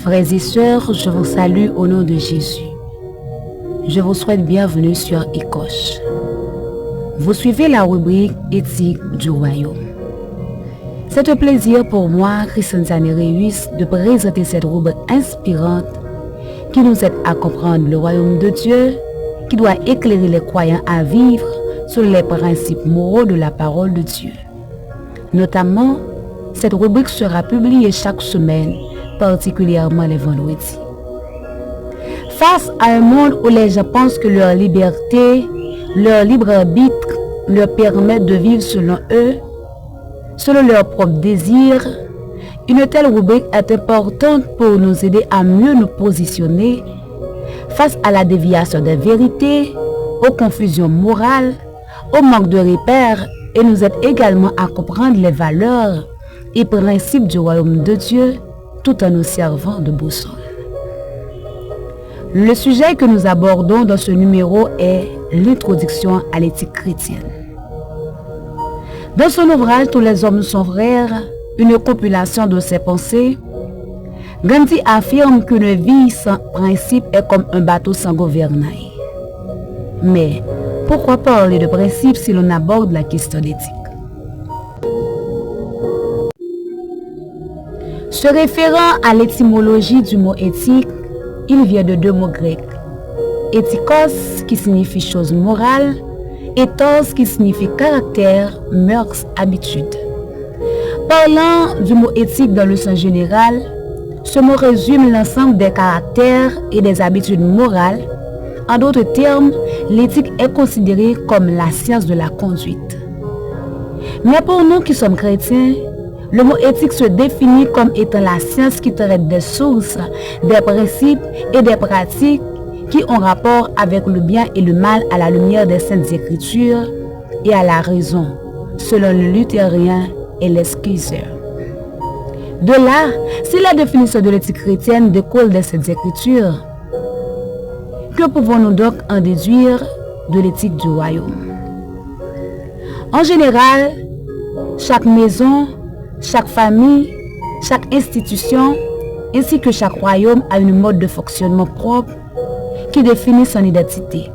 Frères et sœurs, je vous salue au nom de Jésus. Je vous souhaite bienvenue sur Écoche. Vous suivez la rubrique éthique du royaume. C'est un plaisir pour moi, Christiane Zanereus, de présenter cette rubrique inspirante qui nous aide à comprendre le royaume de Dieu, qui doit éclairer les croyants à vivre selon les principes moraux de la parole de Dieu. Notamment, cette rubrique sera publiée chaque semaine, particulièrement les vendredis. Face à un monde où les gens pensent que leur liberté, leur libre arbitre leur permettent de vivre selon eux, selon leurs propres désirs, une telle rubrique est importante pour nous aider à mieux nous positionner face à la déviation des vérités, aux confusions morales, au manque de repères et nous aide également à comprendre les valeurs et principes du royaume de Dieu tout en nous servant de boussole. Le sujet que nous abordons dans ce numéro est l'introduction à l'éthique chrétienne. Dans son ouvrage Tous les hommes sont frères, une compilation de ses pensées, Gandhi affirme qu'une vie sans principe est comme un bateau sans gouvernail. Mais pourquoi parler de principe si l'on aborde la question d'éthique? Se référant à l'étymologie du mot éthique, il vient de deux mots grecs. Éthikos qui signifie chose morale, ethos qui signifie caractère, mœurs, habitude. Parlant du mot éthique dans le sens général, ce mot résume l'ensemble des caractères et des habitudes morales. En d'autres termes, l'éthique est considérée comme la science de la conduite. Mais pour nous qui sommes chrétiens, le mot éthique se définit comme étant la science qui traite des sources, des principes et des pratiques qui ont rapport avec le bien et le mal à la lumière des Saintes Écritures et à la raison, selon le luthérien et les Squeezer. De là, si la définition de l'éthique chrétienne découle des Saintes Écritures, que pouvons-nous donc en déduire de l'éthique du royaume? En général, chaque maison, chaque famille, chaque institution, ainsi que chaque royaume a une mode de fonctionnement propre qui définit son identité.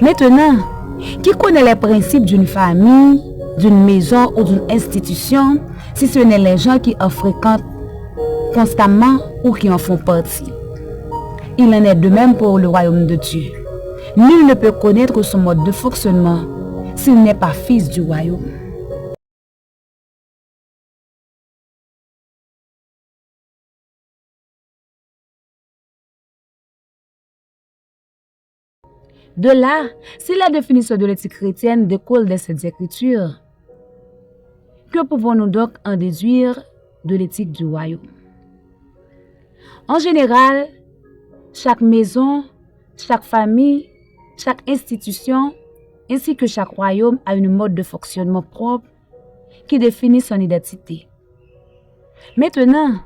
Maintenant, qui connaît les principes d'une famille, d'une maison ou d'une institution, si ce n'est les gens qui en fréquentent constamment ou qui en font partie? Il en est de même pour le royaume de Dieu. Nul ne peut connaître son mode de fonctionnement s'il n'est pas fils du royaume. De là, si la définition de l'éthique chrétienne découle de cette écriture, que pouvons-nous donc en déduire de l'éthique du royaume? En général, chaque maison, chaque famille, chaque institution, ainsi que chaque royaume a une mode de fonctionnement propre qui définit son identité. Maintenant,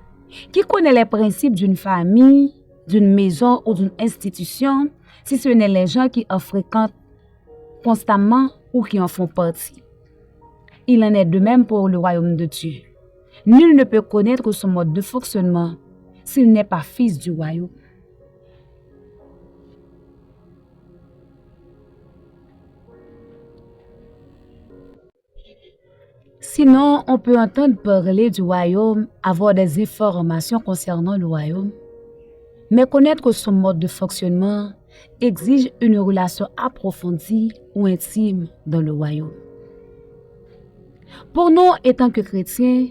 qui connaît les principes d'une famille, d'une maison ou d'une institution, si ce n'est les gens qui en fréquentent constamment ou qui en font partie? Il en est de même pour le royaume de Dieu. Nul ne peut connaître son mode de fonctionnement s'il n'est pas fils du royaume. Sinon, on peut entendre parler du royaume, avoir des informations concernant le royaume, mais connaître son mode de fonctionnement exige une relation approfondie ou intime dans le royaume. Pour nous, étant que chrétiens,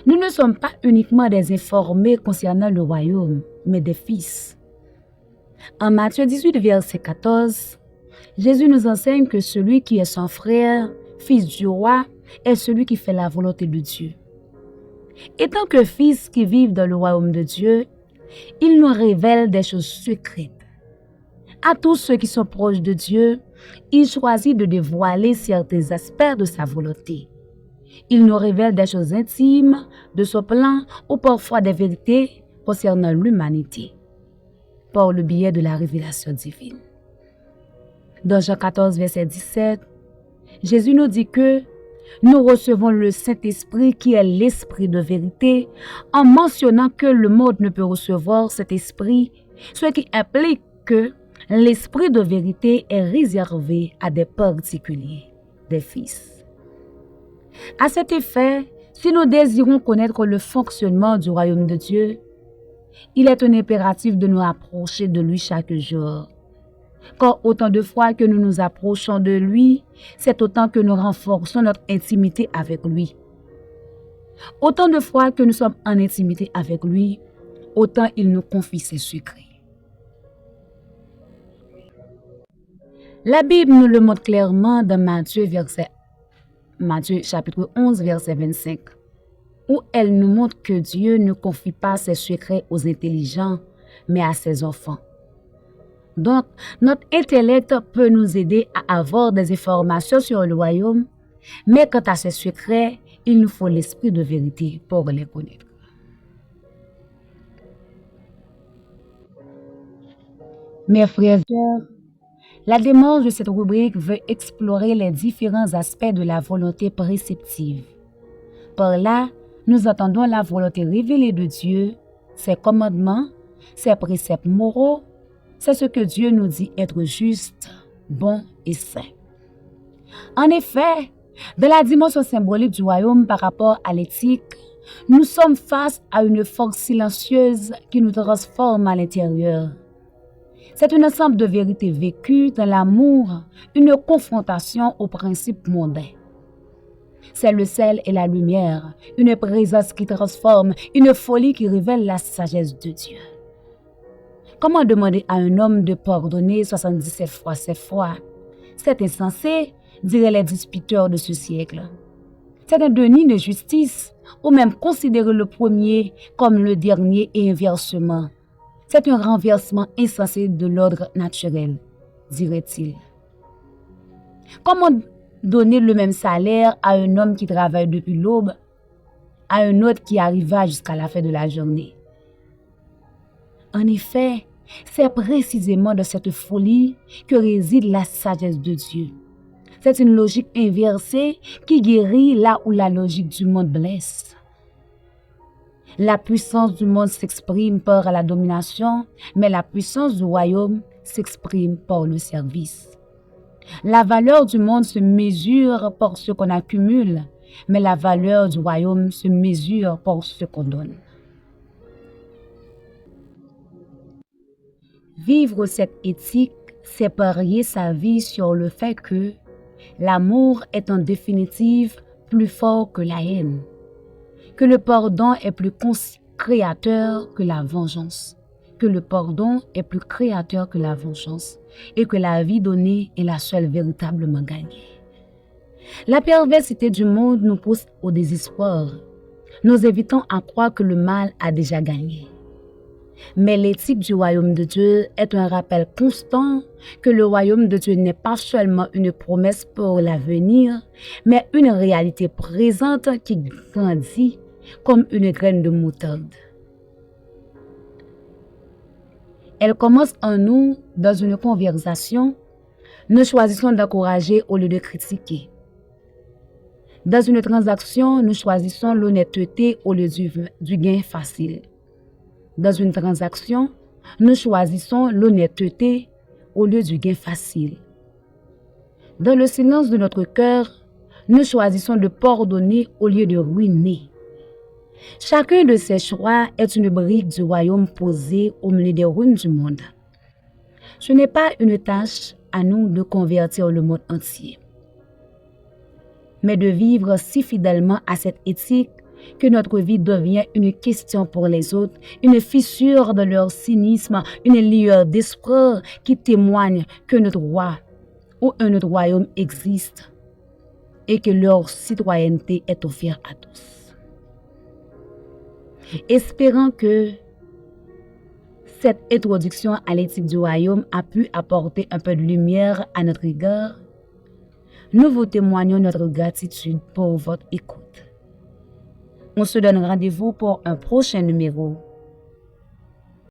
nous ne sommes pas uniquement des informés concernant le royaume, mais des fils. En Matthieu 18, verset 14, Jésus nous enseigne que celui qui est son frère, fils du roi, est celui qui fait la volonté de Dieu. Étant que fils qui vivent dans le royaume de Dieu, il nous révèle des choses secrètes. À tous ceux qui sont proches de Dieu, il choisit de dévoiler certains aspects de sa volonté. Il nous révèle des choses intimes de son plan ou parfois des vérités concernant l'humanité par le biais de la révélation divine. Dans Jean 14, verset 17, Jésus nous dit que nous recevons le Saint-Esprit qui est l'Esprit de vérité en mentionnant que le monde ne peut recevoir cet esprit, ce qui implique que l'Esprit de vérité est réservé à des particuliers, des fils. À cet effet, si nous désirons connaître le fonctionnement du royaume de Dieu, il est un impératif de nous approcher de lui chaque jour. Car autant de fois que nous nous approchons de lui, c'est autant que nous renforçons notre intimité avec lui. Autant de fois que nous sommes en intimité avec lui, autant il nous confie ses secrets. La Bible nous le montre clairement dans Matthieu chapitre 11, verset 25, où elle nous montre que Dieu ne confie pas ses secrets aux intelligents, mais à ses enfants. Donc, notre intellect peut nous aider à avoir des informations sur le royaume, mais quant à ses secrets, il nous faut l'esprit de vérité pour les connaître. Mes frères et sœurs, la démarche de cette rubrique veut explorer les différents aspects de la volonté préceptive. Par là, nous entendons la volonté révélée de Dieu, ses commandements, ses préceptes moraux. C'est ce que Dieu nous dit être juste, bon et saint. En effet, dans la dimension symbolique du royaume par rapport à l'éthique, nous sommes face à une force silencieuse qui nous transforme à l'intérieur. C'est un ensemble de vérités vécues dans l'amour, une confrontation aux principes mondains. C'est le sel et la lumière, une présence qui transforme, une folie qui révèle la sagesse de Dieu. Comment demander à un homme de pardonner 77 fois 7 fois? C'est insensé, diraient les disputeurs de ce siècle. C'est un déni de justice, ou même considérer le premier comme le dernier et inversement. C'est un renversement insensé de l'ordre naturel, dirait-il. Comment donner le même salaire à un homme qui travaille depuis l'aube, à un autre qui arriva jusqu'à la fin de la journée? En effet, c'est précisément de cette folie que réside la sagesse de Dieu. C'est une logique inversée qui guérit là où la logique du monde blesse. La puissance du monde s'exprime par la domination, mais la puissance du royaume s'exprime par le service. La valeur du monde se mesure par ce qu'on accumule, mais la valeur du royaume se mesure par ce qu'on donne. Vivre cette éthique, c'est parier sa vie sur le fait que l'amour est en définitive plus fort que la haine, que le pardon est plus créateur que la vengeance, que le pardon est plus créateur que la vengeance et que la vie donnée est la seule véritablement gagnée. La perversité du monde nous pousse au désespoir. Nous évitons à croire que le mal a déjà gagné. Mais l'éthique du royaume de Dieu est un rappel constant que le royaume de Dieu n'est pas seulement une promesse pour l'avenir, mais une réalité présente qui grandit comme une graine de moutarde. Elle commence en nous dans une conversation. Nous choisissons d'encourager au lieu de critiquer. Dans une transaction, nous choisissons l'honnêteté au lieu du gain facile. Dans une transaction, nous choisissons l'honnêteté au lieu du gain facile. Dans le silence de notre cœur, nous choisissons de pardonner au lieu de ruiner. Chacun de ces choix est une brique du royaume posée au milieu des ruines du monde. Ce n'est pas une tâche à nous de convertir le monde entier, mais de vivre si fidèlement à cette éthique que notre vie devient une question pour les autres, une fissure de leur cynisme, une lueur d'espoir qui témoigne que notre roi ou un autre royaume existe et que leur citoyenneté est offerte à tous. Espérant que cette introduction à l'éthique du royaume a pu apporter un peu de lumière à notre égard, nous vous témoignons notre gratitude pour votre écoute. On se donne rendez-vous pour un prochain numéro.